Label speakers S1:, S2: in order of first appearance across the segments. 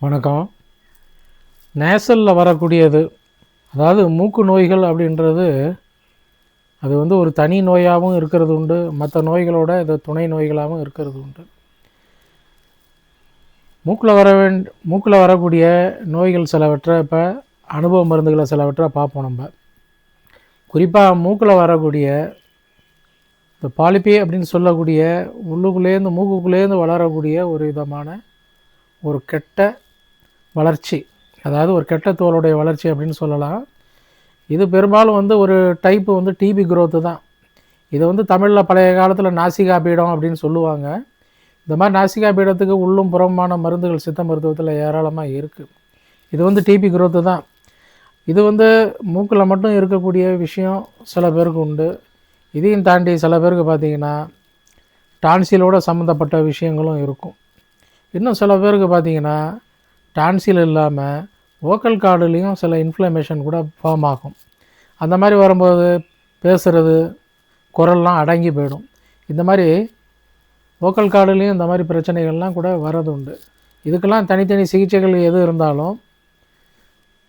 S1: வணக்கம். நேசலில் வரக்கூடியது, அதாவது மூக்கு நோய்கள் அப்படின்றது அது வந்து ஒரு தனி நோயாகவும் இருக்கிறது உண்டு, மற்ற நோய்களோட இது துணை நோய்களாகவும் இருக்கிறது உண்டு. மூக்கில் வரக்கூடிய நோய்கள் சிலவற்றை இப்போ அனுபவ மருந்துகளை சிலவற்றை பார்ப்போம். நம்ம குறிப்பாக மூக்கில் வரக்கூடிய இந்த பாலிப்பி அப்படின்னு சொல்லக்கூடிய உள்ளுக்குள்ளேருந்து மூக்குக்குள்ளேருந்து வளரக்கூடிய ஒரு விதமான ஒரு கெட்ட வளர்ச்சி, அதாவது ஒரு கெட்ட தோலுடைய வளர்ச்சி அப்படின்னு சொல்லலாம். இது பெரும்பாலும் வந்து ஒரு டைப்பு வந்து டிபி குரோத்து தான். இதை வந்து தமிழில் பழைய காலத்தில் நாசிகா பீடம் அப்படின்னு சொல்லுவாங்க. இந்த மாதிரி நாசிகா பீடத்துக்கு உள்ளும் புறமான மருந்துகள் சித்த மருத்துவத்தில் ஏராளமாக இருக்குது. இது வந்து டிபி குரோத்து தான். இது வந்து மூக்கில் மட்டும் இருக்கக்கூடிய விஷயம் சில பேருக்கு உண்டு. இதையும் தாண்டி சில பேருக்கு பார்த்திங்கன்னா டான்சிலோடு சம்மந்தப்பட்ட விஷயங்களும் இருக்கும். இன்னும் சில பேருக்கு பார்த்திங்கன்னா டான்சில் இல்லாமல் வோக்கல் கார்டுலேயும் சில இன்ஃப்ளமேஷன் கூட ஃபார்ம் ஆகும். அந்த மாதிரி வரும்போது பேசுகிறது, குரல்லாம் அடங்கி போயிடும். இந்த மாதிரி வோக்கல் கார்டுலேயும் இந்த மாதிரி பிரச்சனைகள்லாம் கூட வரது உண்டு. இதுக்கெல்லாம் தனித்தனி சிகிச்சைகள் எது இருந்தாலும்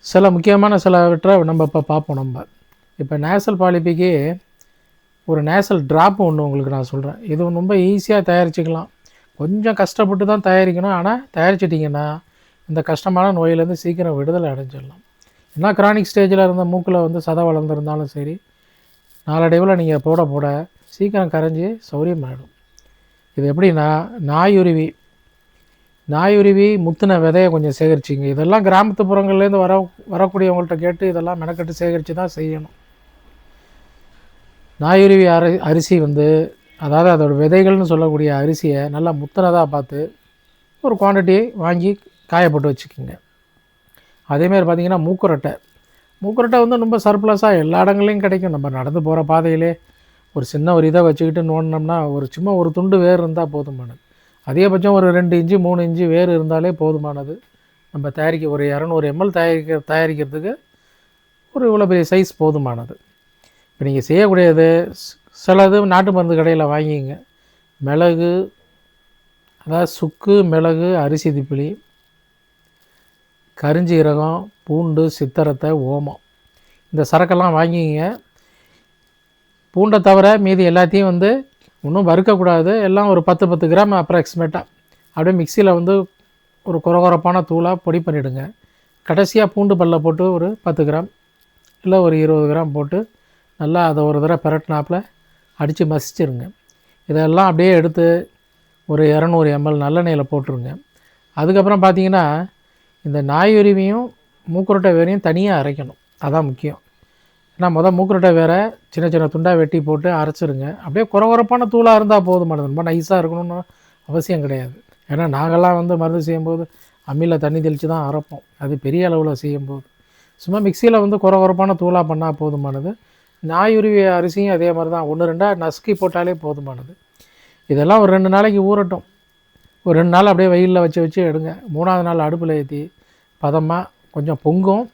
S1: சில முக்கியமான சிலவற்றை நம்ம இப்போ பார்ப்போம். இப்போ நேசல் பாலிப்பிக்கு ஒரு நேசல் ட்ராப் ஒன்று உங்களுக்கு நான் சொல்கிறேன். இது ரொம்ப ஈஸியாக தயாரிச்சிக்கலாம். கொஞ்சம் கஷ்டப்பட்டு தான் தயாரிக்கணும். ஆனால் தயாரிச்சிட்டிங்கன்னா இந்த கஷ்டமான நோயிலேருந்து சீக்கிரம் விடுதலை அடைஞ்சிடலாம். ஏன்னா கிரானிக் ஸ்டேஜில் இருந்த மூக்கில் வந்து சதை வளர்ந்துருந்தாலும் சரி, நாளடைவில் நீங்கள் போட சீக்கிரம் கரைஞ்சி சௌரியமாகிடும். இது எப்படின்னா, நாயுருவி முத்தின விதையை கொஞ்சம் சேகரிச்சிங்க. இதெல்லாம் கிராமத்துப்புறங்கள்லேருந்து வரக்கூடியவங்கள்ட்ட கேட்டு இதெல்லாம் மெனக்கட்டு சேகரித்து தான் செய்யணும். நாயுருவி அரிசி வந்து, அதாவது அதோட விதைகள்னு சொல்லக்கூடிய அரிசியை நல்லா முத்தினதாக பார்த்து ஒரு குவான்டிட்டி வாங்கி காயப்பட்டு வச்சுக்கோங்க. அதேமாதிரி பார்த்திங்கன்னா மூக்குரட்டை வந்து ரொம்ப சர்ப்ளஸாக எல்லா இடங்கள்லையும் கிடைக்கும். நம்ம நடந்து போகிற பாதையிலே ஒரு இதை வச்சுக்கிட்டு நோண்டினோம்னா சும்மா ஒரு துண்டு வேர் இருந்தால் போதுமானது. அதிகபட்சம் ஒரு 2 இன்ச்சு 3 இன்ச்சு வேர் இருந்தாலே போதுமானது. நம்ம ஒரு 200 ml தயாரிக்கிறதுக்கு ஒரு இவ்வளோ பெரிய சைஸ் போதுமானது. இப்போ நீங்கள் செய்யக்கூடியது சிலது நாட்டு மருந்து கடையில் வாங்கிங்க. மிளகு, அதாவது சுக்கு, மிளகு, அரிசி திப்பிலி, கருஞ்சீரகம், பூண்டு, சித்தரத்தை, ஓமம், இந்த சரக்கெல்லாம் வாங்கிங்க. பூண்டை தவிர மீதி எல்லாத்தையும் வந்து இன்னும் வறுக்கக்கூடாது. எல்லாம் ஒரு 10 கிராம் அப்ராக்சிமேட்டாக அப்படியே மிக்சியில் வந்து ஒரு குறகுறப்பான தூளாக பொடி பண்ணிவிடுங்க. கடைசியாக பூண்டு பல்ல போட்டு ஒரு 10 கிராம் இல்லை ஒரு 20 கிராம் போட்டு நல்லா அதை ஒரு தடவை பெரட்டினாப்பில் அடித்து மசிச்சிருங்க. இதெல்லாம் அப்படியே எடுத்து ஒரு 200 ml நல்லெண்ணெயில் போட்டுருங்க. அதுக்கப்புறம் பார்த்திங்கன்னா இந்த நாயுருவியும் மூக்குரட்டை வேறையும் தனியாக அரைக்கணும். அதான் முக்கியம். ஏன்னா மூக்குரட்டை வேற சின்ன சின்ன துண்டாக வெட்டி போட்டு அரைச்சிருங்க. அப்படியே குறகுறப்பான தூளாக இருந்தால் போதுமானது. ரொம்ப நைஸாக இருக்கணும்னு அவசியம் கிடையாது. ஏன்னா நாங்கள்லாம் வந்து மருந்து செய்யும்போது அம்மியில் தண்ணி தெளித்து தான் அரைப்போம். அது பெரிய அளவில் செய்யும்போது சும்மா மிக்சியில் வந்து குறகுறப்பான தூளாக பண்ணால் போதுமானது. நாயுருவி அரிசியும் அதே மாதிரி தான் 1-2 நசுக்கி போட்டாலே போதுமானது. இதெல்லாம் ஒரு 2 நாளைக்கு ஊறட்டும். ஒரு 2 நாள் அப்படியே வெயிலில் வச்சு எடுங்க. 3ஆவது நாள் அடுப்பில் ஏற்றி பதமாக கொஞ்சம் பொங்கும்,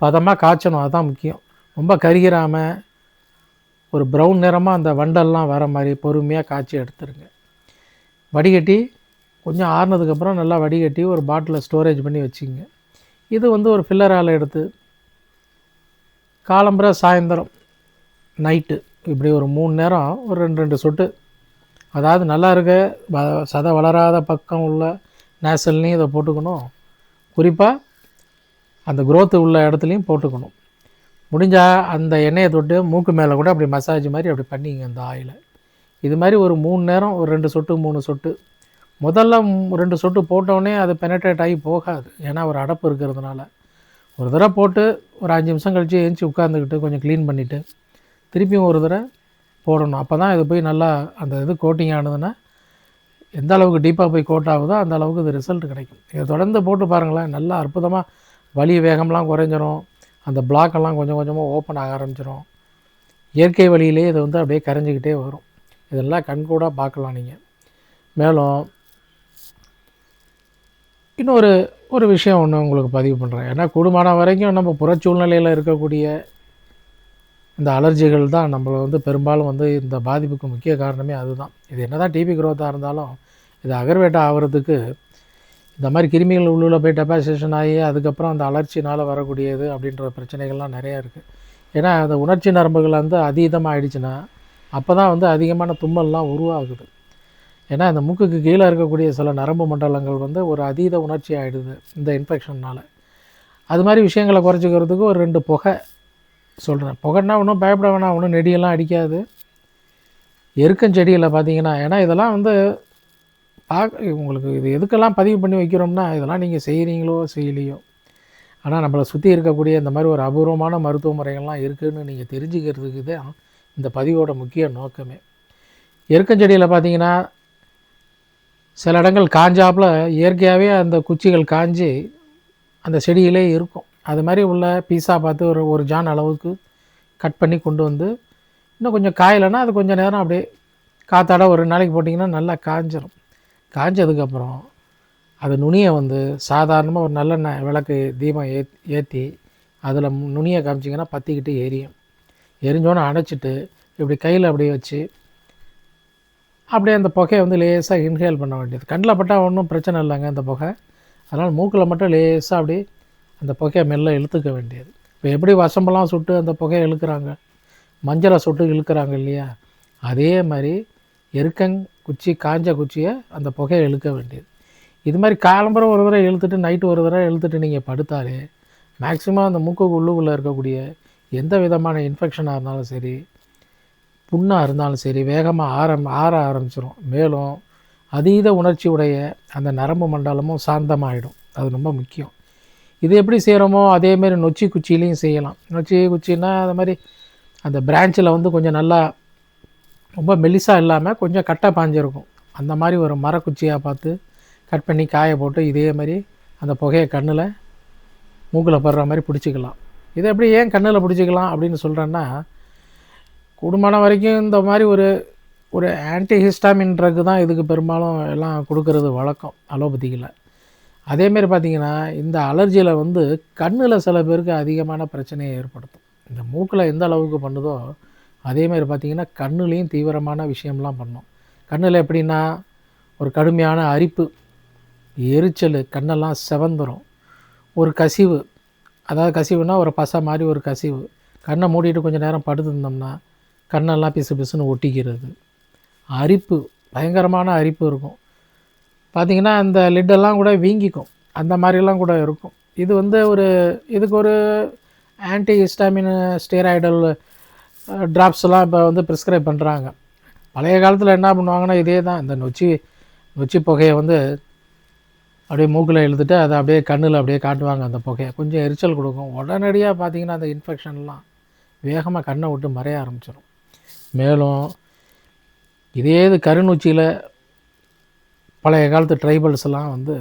S1: பதமாக காய்ச்சணும். அதுதான் முக்கியம். ரொம்ப கருகிராமல் ஒரு ப்ரௌன் நிறமாக அந்த வண்டெல்லாம் வர மாதிரி பொறுமையாக காய்ச்சி எடுத்துருங்க. வடிகட்டி கொஞ்சம் ஆறுனதுக்கப்புறம் நல்லா வடிகட்டி ஒரு பாட்டிலில் ஸ்டோரேஜ் பண்ணி வச்சுங்க. இது வந்து ஒரு ஃபில்லரால் எடுத்து காலம்பரை, சாயந்தரம், நைட்டு இப்படி ஒரு 3 நேரம் ஒரு 2 சொட்டு, அதாவது நல்லா இருக்க சதை வளராத பக்கம் உள்ள நேசல்லையும் இதை போட்டுக்கணும். குறிப்பாக அந்த குரோத்து உள்ள இடத்துலையும் போட்டுக்கணும். முடிஞ்சால் அந்த எண்ணெயை தொட்டு மூக்கு மேலே கூட அப்படி மசாஜ் மாதிரி அப்படி பண்ணிங்க அந்த ஆயிலை. இது மாதிரி ஒரு 3 நேரம் ஒரு 2 சொட்டு 3 சொட்டு. முதல்ல 2 சொட்டு போட்டோடனே அது பெனட்ரேட் ஆகி போகாது. ஏன்னா ஒரு அடப்பு இருக்கிறதுனால. ஒரு தடவை போட்டு ஒரு 5 நிமிஷம் கழித்து எழுந்துச்சி உட்காந்துக்கிட்டு கொஞ்சம் க்ளீன் பண்ணிவிட்டு திருப்பியும் ஒரு தடவை போடணும். அப்போ தான் இது போய் நல்லா அந்த இது கோட்டிங் ஆனதுன்னா எந்த அளவுக்கு டீப்பாக போய் கோட் ஆகுதோ அந்த அளவுக்கு இது ரிசல்ட் கிடைக்கும். இதை தொடர்ந்து போட்டு பாருங்களேன். நல்லா அற்புதமாக வலி வேகம்லாம் குறைஞ்சிரும். அந்த பிளாக்கெல்லாம் கொஞ்சம் கொஞ்சமாக ஓப்பன் ஆக ஆரம்பிச்சிடும். இயற்கை வழியிலே இது வந்து அப்படியே கரைஞ்சிக்கிட்டே வரும். இதெல்லாம் கண்கூடாக பார்க்கலாம் நீங்கள். மேலும் இன்னொரு விஷயம் ஒன்று உங்களுக்கு பதிவு பண்ணுறேன். ஏன்னா கூடுமான வரைக்கும் நம்ம புறச்சூழ்நிலையில் இருக்கக்கூடிய இந்த அலர்ஜிகள் தான் நம்மளை வந்து பெரும்பாலும் வந்து இந்த பாதிப்புக்கு முக்கிய காரணமே அதுதான். இது என்ன தான் டிபி குரோத்தாக இருந்தாலும் இது அகர்வேட்டாக ஆகிறதுக்கு இந்த மாதிரி கிருமிகள் உள்ளே போய் டெபாசிஷன் ஆகி அதுக்கப்புறம் அந்த அலர்ச்சினால் வரக்கூடியது அப்படின்ற பிரச்சனைகள்லாம் நிறையா இருக்குது. ஏன்னா அந்த உணர்ச்சி நரம்புகள் வந்து அதீதமாக ஆயிடுச்சுன்னா அப்போ தான் வந்து அதிகமான தும்மல்லாம் உருவாகுது. ஏன்னா இந்த மூக்குக்கு கீழே இருக்கக்கூடிய சில நரம்பு மண்டலங்கள் வந்து ஒரு அதீத உணர்ச்சி ஆகிடுது இந்த இன்ஃபெக்ஷன்னால். அது மாதிரி விஷயங்களை குறைச்சிக்கிறதுக்கு ஒரு 2 புகை சொல்கிறேன். புகைன்னா ஒன்றும் பயப்பட வேணாம், ஒன்றும் நெடியெல்லாம் அடிக்காது. எருக்கஞ்செடியில் பார்த்தீங்கன்னா, ஏன்னா இதெல்லாம் வந்து உங்களுக்கு இது எதுக்கெல்லாம் பதிவு பண்ணி வைக்கிறோம்னா, இதெல்லாம் நீங்கள் செய்கிறீங்களோ செய்யலையோ, ஆனால் நம்மளை சுற்றி இருக்கக்கூடிய இந்த மாதிரி ஒரு அபூர்வமான மருத்துவ முறைகள்லாம் இருக்குதுன்னு நீங்கள் தெரிஞ்சுக்கிறதுக்கு தான் இந்த பதிவோட முக்கிய நோக்கமே. எருக்கஞ்செடியில் பார்த்தீங்கன்னா சில இடங்கள் காஞ்சாப்பில் இயற்கையாகவே அந்த குச்சிகள் காஞ்சி அந்த செடியிலே இருக்கும். அது மாதிரி உள்ள பீஸா பார்த்து ஒரு ஜான் அளவுக்கு கட் பண்ணி கொண்டு வந்து, இன்னும் கொஞ்சம் காயலைன்னா அது கொஞ்சம் நேரம் அப்படியே காற்றாட ஒரு 2 நாளைக்கு போட்டிங்கன்னா நல்லா காஞ்சிரும். காஞ்சதுக்கப்புறம் அது நுனியை வந்து சாதாரணமாக ஒரு நல்லெண்ணெய் விளக்கு தீபம் ஏற்றி அதில் நுனியை காமிச்சிங்கன்னா பற்றிக்கிட்டு எரியும். எரிஞ்சோன்னே அணைச்சிட்டு இப்படி கையில் அப்படியே வச்சு அப்படியே அந்த புகையை வந்து லேசாக இன்ஹேல் பண்ண வேண்டியது. கண்ணில் பட்டால் ஒன்றும் பிரச்சனை இல்லைங்க அந்த புகை. அதனால் மூக்கில் மட்டும் லேசாக அப்படி அந்த புகையை மெல்ல இழுத்துக்க வேண்டியது. இப்போ எப்படி வசம்பெல்லாம் சுட்டு அந்த புகையை இழுக்கிறாங்க, மஞ்சளை சுட்டு இழுக்கிறாங்க இல்லையா, அதே மாதிரி குச்சி காஞ்ச குச்சியை அந்த புகையை இழுக்க வேண்டியது. இது மாதிரி காலம்பரம் ஒரு தடவை இழுத்துட்டு நைட்டு ஒரு தடவை இழுத்துட்டு நீங்கள் படுத்தாலே மேக்ஸிமம் அந்த மூக்குக்கு உள்ளுக்குள்ளே இருக்கக்கூடிய எந்த விதமான இன்ஃபெக்ஷனாக இருந்தாலும் சரி, புண்ணாக இருந்தாலும் சரி வேகமாக ஆற ஆரம்பிச்சிடும். மேலும் அதீத உணர்ச்சி உடைய அந்த நரம்பு மண்டலமும் சாந்தமாகிடும். அது ரொம்ப முக்கியம். இது எப்படி செய்கிறோமோ அதேமாரி நொச்சி குச்சியிலையும் செய்யலாம். நொச்சி குச்சின்னா அது மாதிரி அந்த பிரான்ச்சில் வந்து கொஞ்சம் நல்லா ரொம்ப மெல்லிசாக இல்லாமல் கொஞ்சம் கட்டை பாஞ்சிருக்கும். அந்த மாதிரி ஒரு மரக்குச்சியாக பார்த்து கட் பண்ணி காய போட்டு இதே மாதிரி அந்த புகையை கண்ணில் மூக்கில் படுற மாதிரி பிடிச்சிக்கலாம். இதை எப்படி ஏன் கண்ணில் பிடிச்சிக்கலாம் அப்படின்னு சொல்கிறேன்னா, கூடுமான வரைக்கும் இந்த மாதிரி ஒரு ஆன்டிஹிஸ்டாமின் ட்ரக்கு தான் இதுக்கு பெரும்பாலும் எல்லாம் கொடுக்கறது வழக்கம் அலோபதியில். அதேமாரி பார்த்திங்கன்னா இந்த அலர்ஜியில் வந்து கண்ணில் சில பேருக்கு அதிகமான பிரச்சனையை ஏற்படுத்தும். இந்த மூக்கில் எந்த அளவுக்கு பண்ணுதோ அதேமாதிரி பார்த்திங்கன்னா கண்ணுலேயும் தீவிரமான விஷயம்லாம் பண்ணும். கண்ணில் எப்படின்னா ஒரு கடுமையான அரிப்பு, எரிச்சல், கண்ணெல்லாம் செவந்துடும், ஒரு கசிவு, அதாவது கசிவுனா ஒரு பசை மாதிரி ஒரு கசிவு, கண்ணை மூடிட்டு கொஞ்சம் நேரம் படுத்துருந்தோம்னா கண்ணெல்லாம் பிசு பிசுன்னு ஒட்டிக்கிறது, அரிப்பு, பயங்கரமான அரிப்பு இருக்கும். பார்த்திங்கன்னா அந்த லிட்டெல்லாம் கூட வீங்கிக்கும், அந்த மாதிரிலாம் கூட இருக்கும். இது வந்து இதுக்கு ஒரு ஆன்டிஹிஸ்டாமின் ஸ்டீராய்டல் ட்ராப்ஸ்லாம் இப்போ வந்து ப்ரிஸ்கிரைப் பண்ணுறாங்க. பழைய காலத்தில் என்ன பண்ணுவாங்கன்னா இதே தான், இந்த நொச்சி புகையை வந்து அப்படியே மூக்கில் இழுத்துட்டு அதை அப்படியே கண்ணில் அப்படியே காட்டுவாங்க. அந்த புகையை கொஞ்சம் எரிச்சல் கொடுக்கும். உடனடியாக பார்த்திங்கன்னா அந்த இன்ஃபெக்ஷன்லாம் வேகமாக கண்ணை விட்டு மறைய ஆரம்பிச்சிடும். மேலும் இதே இது கருநொச்சியில் பழைய காலத்து ட்ரைபல்ஸ்லாம் வந்து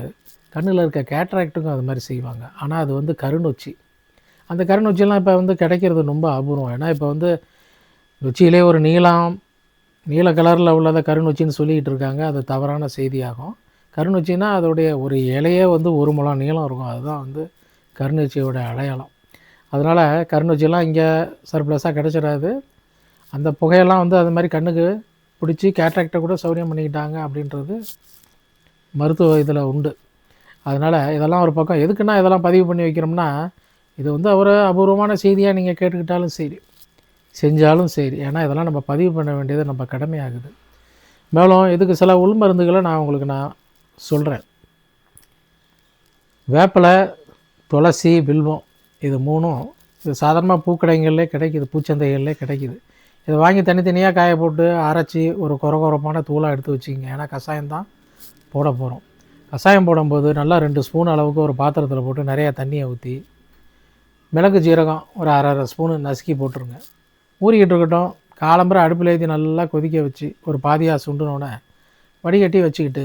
S1: கண்ணில் இருக்க கேட்ராக்ட்டுக்கும் அது மாதிரி செய்வாங்க. ஆனால் அது வந்து கருநொச்சி. அந்த கருநொச்சியெல்லாம் இப்போ வந்து கிடைக்கிறது ரொம்ப அபூர்வம். ஏன்னா இப்போ வந்து நொச்சியிலே ஒரு நீல கலரில் உள்ளதை கருநொச்சின்னு சொல்லிக்கிட்டு இருக்காங்க. அது தவறான செய்தியாகும். கருநொச்சின்னா அதோடைய ஒரு இலையே வந்து 1 முழம் நீளம் இருக்கும். அதுதான் வந்து கருநொச்சியோட அடையாளம். அதனால் கருநொச்சியெல்லாம் இங்கே சர்ப்ளஸாக கிடச்சிடாது. அந்த புகையெல்லாம் வந்து அது மாதிரி கண்ணுக்கு பிடிச்சி கேட்ராக்டை கூட சௌரியம் பண்ணிக்கிட்டாங்க அப்படின்றது மருத்துவ இதில் உண்டு. அதனால் இதெல்லாம் ஒரு பக்கம். எதுக்குன்னா இதெல்லாம் பதிவு பண்ணி வைக்கிறோம்னா, இது வந்து அபூர்வமான செய்தியாக நீங்கள் கேட்டுக்கிட்டாலும் சரி, செஞ்சாலும் சரி, ஏன்னா இதெல்லாம் நம்ம பதிவு பண்ண வேண்டியது நம்ம கடமையாகுது. மேலும் இதுக்கு சில உள்மருந்துகளை நான் சொல்கிறேன். வேப்பிலை, துளசி, வில்வம், இது 3ம் இது சாதாரணமாக பூக்கடைகள்லே கிடைக்கிது, பூச்சந்தைகள்லே கிடைக்கிது. இதை வாங்கி தனித்தனியாக காய போட்டு அரைச்சி ஒரு கொரகொரப்பான தூளாக எடுத்து வச்சுக்கிங்க. ஏன்னா கஷாயம்தான் போட போகிறோம். கஷாயம் போடும்போது நல்லா 2 ஸ்பூன் அளவுக்கு ஒரு பாத்திரத்தில் போட்டு நிறையா தண்ணியை ஊற்றி மிளகு ஜீரகம் ஒரு அரை ஸ்பூனு நசுக்கி போட்டுருங்க. ஊறிக்கிட்டு இருக்கட்டும். காலம்பரை அடுப்பில் ஏற்றி நல்லா கொதிக்க வச்சு ஒரு பாதியாக சுண்டுனோடனே வடிகட்டி வச்சுக்கிட்டு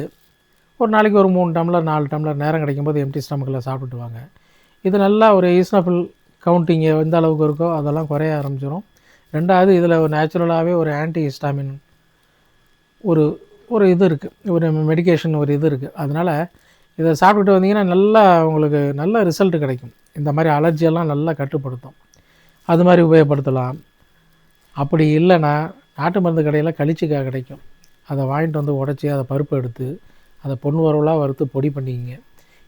S1: ஒரு நாளைக்கு ஒரு 3 டம்ளர் 4 டம்ளர் நேரம் கிடைக்கும்போது எம்டி ஸ்டமக்கில் சாப்பிட்டுட்டு வாங்க. இது நல்லா ஒரு ஈஸ்னஃபில் கவுண்டிங்கு எந்த அளவுக்கு இருக்கோ அதெல்லாம் குறைய ஆரம்பிச்சிடும். 2வது இதில் ஒரு நேச்சுரலாகவே ஒரு ஆன்டிஹிஸ்டாமின் ஒரு இது இருக்குது, ஒரு மெடிக்கேஷன் ஒரு இது இருக்குது. அதனால் இதை சாப்பிட்டுட்டு வந்தீங்கன்னா நல்லா உங்களுக்கு நல்ல ரிசல்ட் கிடைக்கும். இந்த மாதிரி அலர்ஜியெல்லாம் நல்லா கட்டுப்படுத்தும். அது மாதிரி உபயோகப்படுத்தலாம். அப்படி இல்லைன்னா நாட்டு மருந்து கடையில் களிச்சிக்காய் கிடைக்கும். அதை வாங்கிட்டு வந்து உடச்சி அதை பருப்பு எடுத்து அதை பொன் வரவலாக வறுத்து பொடி பண்ணிக்கிங்க.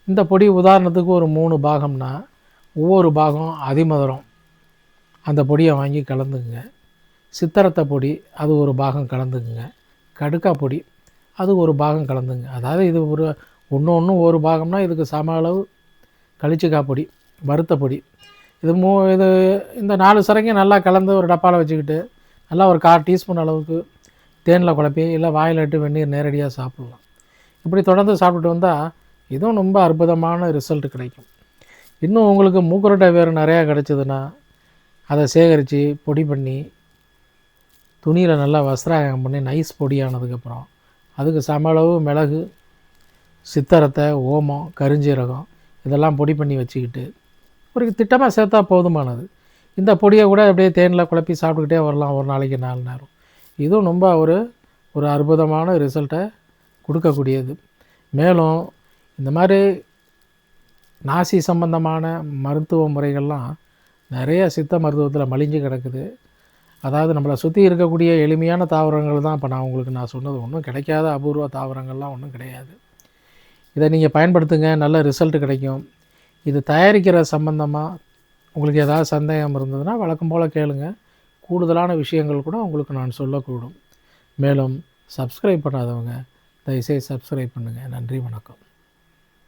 S1: இந்த பொடி உதாரணத்துக்கு ஒரு 3 பாகம்னா ஒவ்வொரு பாகம் அதிமதுரம் அந்த பொடியை வாங்கி கலந்துக்குங்க. சித்தரத்தை பொடி அது ஒரு பாகம் கலந்துக்குங்க. கடுக்காய் பொடி அது ஒரு பாகம் கலந்துங்க. அதாவது இது ஒரு ஒன்று ஒரு பாகம்னா இதுக்கு சம அளவு கழிச்சிக்காய் பொடி, வறுத்த பொடி, இது இது இந்த 4 சரக்கையும் நல்லா கலந்து ஒரு டப்பாவில் வச்சுக்கிட்டு நல்லா ஒரு 1/4 டீஸ்பூன் அளவுக்கு தேனில் குழப்பி இல்லை வாயில் இட்டு வெந்நீர் நேரடியாக சாப்பிட்லாம். இப்படி தொடர்ந்து சாப்பிட்டுட்டு வந்தால் இதுவும் ரொம்ப அற்புதமான ரிசல்ட் கிடைக்கும். இன்னும் உங்களுக்கு மூக்குரட்டை வேறு நிறையா கிடச்சிதுன்னா அதை சேகரித்து பொடி பண்ணி துணியில் நல்லா வஸ்திராகம் பண்ணி நைஸ் பொடியானதுக்கப்புறம் அதுக்கு சம அளவு மிளகு, சித்தரத்தை, ஓமம், கருஞ்சீரகம் இதெல்லாம் பொடி பண்ணி வச்சுக்கிட்டு ஒரு திட்டமாக சேர்த்தா போதுமானது. இந்த பொடியை கூட அப்படியே தேனில் குழப்பி சாப்பிட்டுக்கிட்டே வரலாம் ஒரு நாளைக்கு 4 நேரம். இதுவும் ரொம்ப ஒரு அற்புதமான ரிசல்ட்டை கொடுக்கக்கூடியது. மேலும் இந்த மாதிரி நாசி சம்பந்தமான மருத்துவ முறைகள்லாம் நிறைய சித்த மருத்துவத்தில் மலிஞ்சு கிடக்குது. அதாவது நம்மளை சுற்றி இருக்கக்கூடிய எளிமையான தாவரங்கள் தான் இப்போ நான் சொன்னது. ஒன்றும் கிடைக்காத அபூர்வ தாவரங்கள்லாம் ஒன்றும் கிடையாது. இதை நீங்கள் பயன்படுத்துங்க, நல்ல ரிசல்ட் கிடைக்கும். இது தயாரிக்கிற சம்பந்தமாக உங்களுக்கு ஏதாவது சந்தேகம் இருந்ததுன்னா வழக்கம் போல் கேளுங்க. கூடுதலான விஷயங்கள் கூட உங்களுக்கு நான் சொல்லக்கூடும். மேலும் சப்ஸ்கிரைப் பண்ணாதவங்க தயவுசெய்து சப்ஸ்கிரைப் பண்ணுங்கள். நன்றி, வணக்கம்.